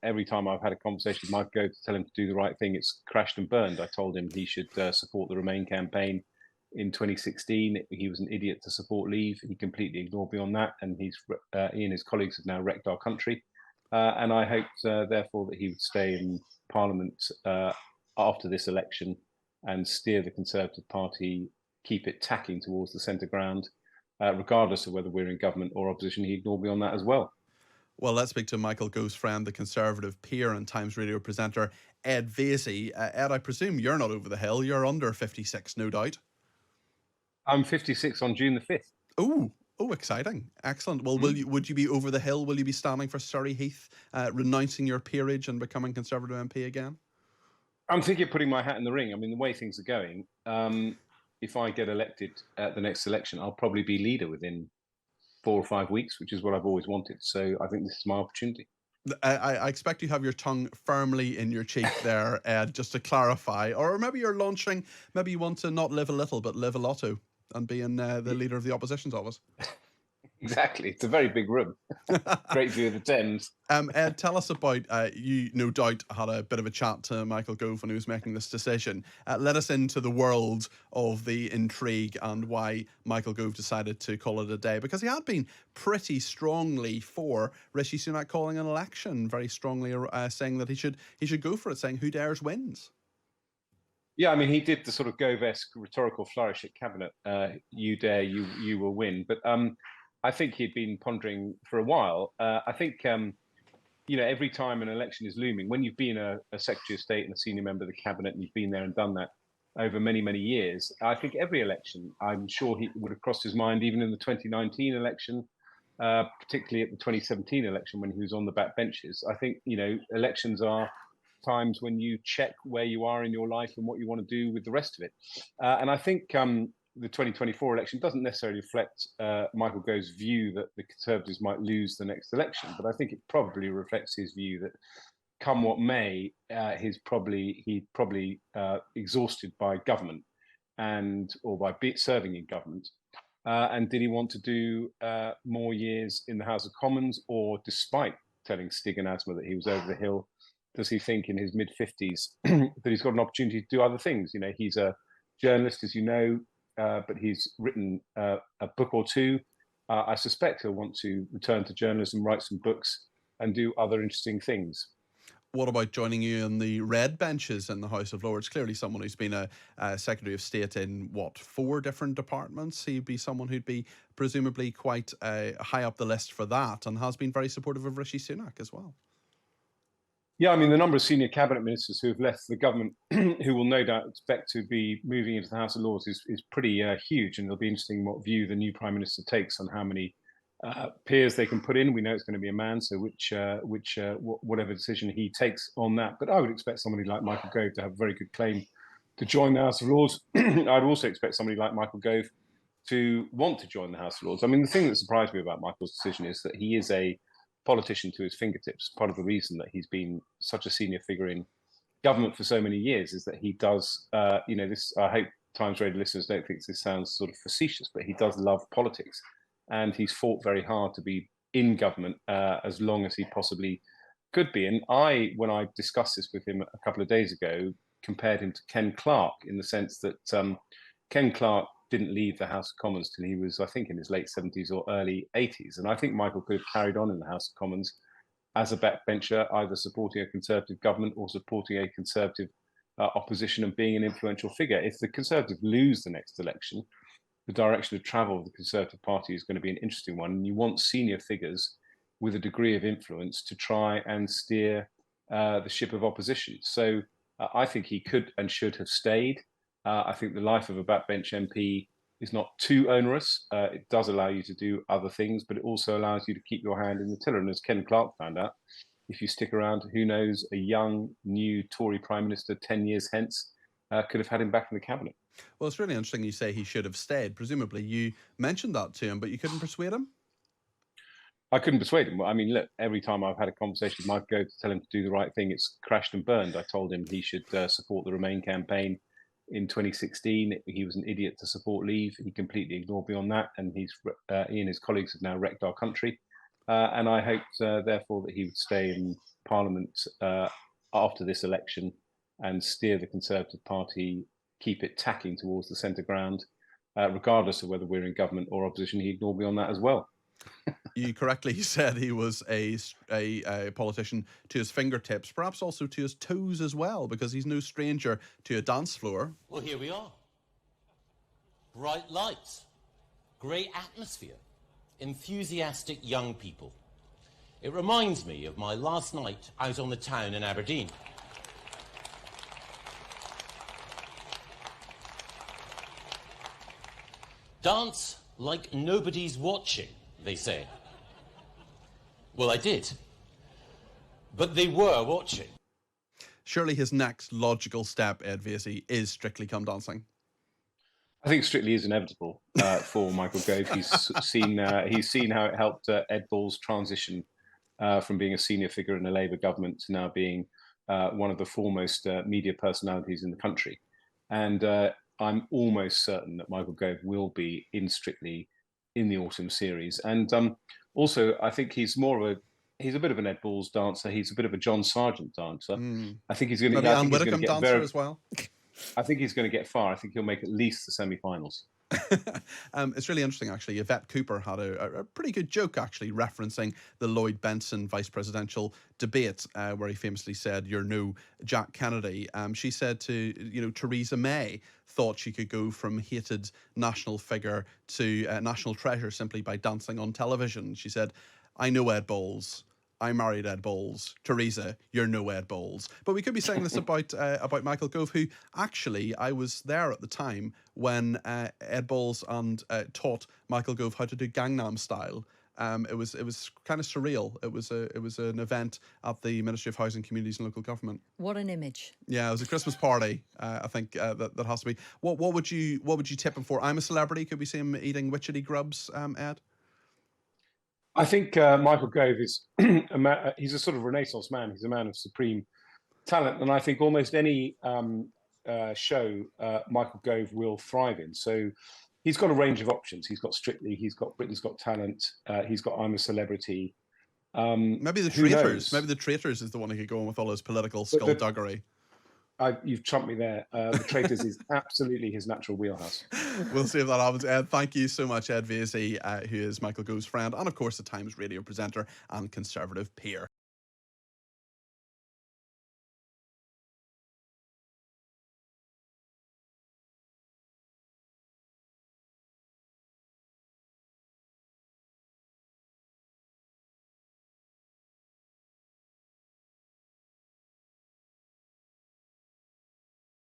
every time I've had a conversation with Michael Gove to tell him to do the right thing, it's crashed and burned. I told him he should support the Remain campaign in 2016. He was an idiot to support Leave. He completely ignored me on that, and he and his colleagues have now wrecked our country. And I hoped, therefore, that he would stay in Parliament after this election and steer the Conservative Party, keep it tacking towards the centre ground, regardless of whether we're in government or opposition. He ignored me on that as well. Well, let's speak to Michael Gove's friend, the Conservative peer and Times Radio presenter, Ed Vaizey. Ed, I presume you're not over the hill. You're under 56, no doubt. I'm 56 on June the 5th. Oh, exciting. Excellent. Well, would you be over the hill? Will you be standing for Surrey Heath, renouncing your peerage and becoming Conservative MP again? I'm thinking of putting my hat in the ring. I mean, the way things are going, if I get elected at the next election, I'll probably be leader within 4 or 5 weeks, which is what I've always wanted. So I think this is my opportunity. I expect you have your tongue firmly in your cheek there, Ed, just to clarify. Or maybe you're launching, maybe you want to not live a little, but live a lotto and being the leader of the opposition's office. Exactly. It's a very big room. Great view of the Thames. Ed, tell us about, you no doubt had a bit of a chat to Michael Gove when he was making this decision. Let us into the world of the intrigue and why Michael Gove decided to call it a day. Because he had been pretty strongly for Rishi Sunak calling an election, very strongly saying that he should go for it, saying who dares wins. Yeah, I mean, he did the sort of Gove-esque rhetorical flourish at cabinet. You dare, you will win. But I think he'd been pondering for a while. I think, every time an election is looming, when you've been a Secretary of State and a senior member of the cabinet and you've been there and done that over many, many years, I think every election, I'm sure he would have crossed his mind, even in the 2019 election, particularly at the 2017 election when he was on the backbenches. I think, elections are times when you check where you are in your life and what you want to do with the rest of it. And I think the 2024 election doesn't necessarily reflect Michael Gove's view that the Conservatives might lose the next election, but I think it probably reflects his view that come what may, he's probably exhausted by government or by serving in government. And did he want to do more years in the House of Commons, or despite telling Stig and Asma that he was over the hill, does he think in his mid-50s that he's got an opportunity to do other things? He's a journalist, as you know, but he's written a book or two. I suspect he'll want to return to journalism, write some books, and do other interesting things. What about joining you in the red benches in the House of Lords? Clearly someone who's been a Secretary of State in, 4 different departments? He'd be someone who'd be presumably quite high up the list for that, and has been very supportive of Rishi Sunak as well. Yeah, I mean, the number of senior cabinet ministers who have left the government, who will no doubt expect to be moving into the House of Lords, is pretty huge. And it'll be interesting what view the new Prime Minister takes on how many peers they can put in. We know it's going to be a man, so whatever decision he takes on that. But I would expect somebody like Michael Gove to have a very good claim to join the House of Lords. I'd also expect somebody like Michael Gove to want to join the House of Lords. I mean, the thing that surprised me about Michael's decision is that he is a politician to his fingertips. Part of the reason that he's been such a senior figure in government for so many years is that he does, this, I hope Times Radio listeners don't think this sounds sort of facetious, but he does love politics. And he's fought very hard to be in government as long as he possibly could be. And when I discussed this with him a couple of days ago, compared him to Ken Clarke in the sense that Ken Clarke didn't leave the House of Commons till he was, I think, in his late 70s or early 80s. And I think Michael could have carried on in the House of Commons as a backbencher, either supporting a Conservative government or supporting a Conservative opposition and being an influential figure. If the Conservatives lose the next election, the direction of travel of the Conservative Party is going to be an interesting one. And you want senior figures with a degree of influence to try and steer the ship of opposition. So I think he could and should have stayed. I think the life of a backbench MP is not too onerous. It does allow you to do other things, but it also allows you to keep your hand in the tiller. And as Ken Clarke found out, if you stick around, who knows, a young, new Tory Prime Minister 10 years hence could have had him back in the cabinet. Well, it's really interesting you say he should have stayed. Presumably you mentioned that to him, but you couldn't persuade him? I couldn't persuade him. I mean, look, every time I've had a conversation with Michael Gove to tell him to do the right thing, it's crashed and burned. I told him he should support the Remain campaign in 2016. He was an idiot to support Leave. He completely ignored me on that, and he and his colleagues have now wrecked our country. and I hoped, therefore, that he would stay in Parliament after this election and steer the Conservative Party, keep it tacking towards the centre ground, regardless of whether we're in government or opposition. He ignored me on that as well. You correctly said he was a politician to his fingertips, perhaps also to his toes as well, because he's no stranger to a dance floor. Well, here we are. Bright lights, great atmosphere, enthusiastic young people. It reminds me of my last night out on the town in Aberdeen. Dance like nobody's watching, they say. Well, I did. But they were watching. Surely his next logical step, Ed Vaizey, is Strictly Come Dancing. I think Strictly is inevitable for Michael Gove. He's seen how it helped Ed Balls transition from being a senior figure in a Labour government to now being one of the foremost media personalities in the country. And I'm almost certain that Michael Gove will be in Strictly in the autumn series. And also, I think he's a bit of an Ed Balls dancer. He's a bit of a John Sargent dancer. I think he's going to get dancer as well. I think he's going to get far. I think he'll make at least the semi-finals. It's really interesting, actually. Yvette Cooper had a pretty good joke, actually, referencing the Lloyd Benson vice presidential debate, where he famously said, "You're no Jack Kennedy." She said to, Theresa May thought she could go from hated national figure to national treasure simply by dancing on television. She said, "I know Ed Balls. I married Ed Balls. Theresa, you're no Ed Balls." But we could be saying this about Michael Gove, who actually, I was there at the time when Ed Balls taught Michael Gove how to do Gangnam Style. It was kind of surreal. It was an event at the Ministry of Housing, Communities and Local Government. What an image! Yeah, it was a Christmas party. I think that has to be. What would you tip him for? I'm a Celebrity. Could we see him eating witchetty grubs, Ed? I think Michael Gove is he's a sort of Renaissance man. He's a man of supreme talent, and I think almost any show Michael Gove will thrive in. So he's got a range of options. He's got Strictly, he's got Britain's Got Talent, he's got I'm a Celebrity. Maybe the Traitors. Maybe the Traitors is the one who could go on with all his political skullduggery. You've trumped me there. The Traitors is absolutely his natural wheelhouse. We'll see if that happens, Ed. Thank you so much, Ed Vaizey, who is Michael Gove's friend and, of course, the Times radio presenter and Conservative peer.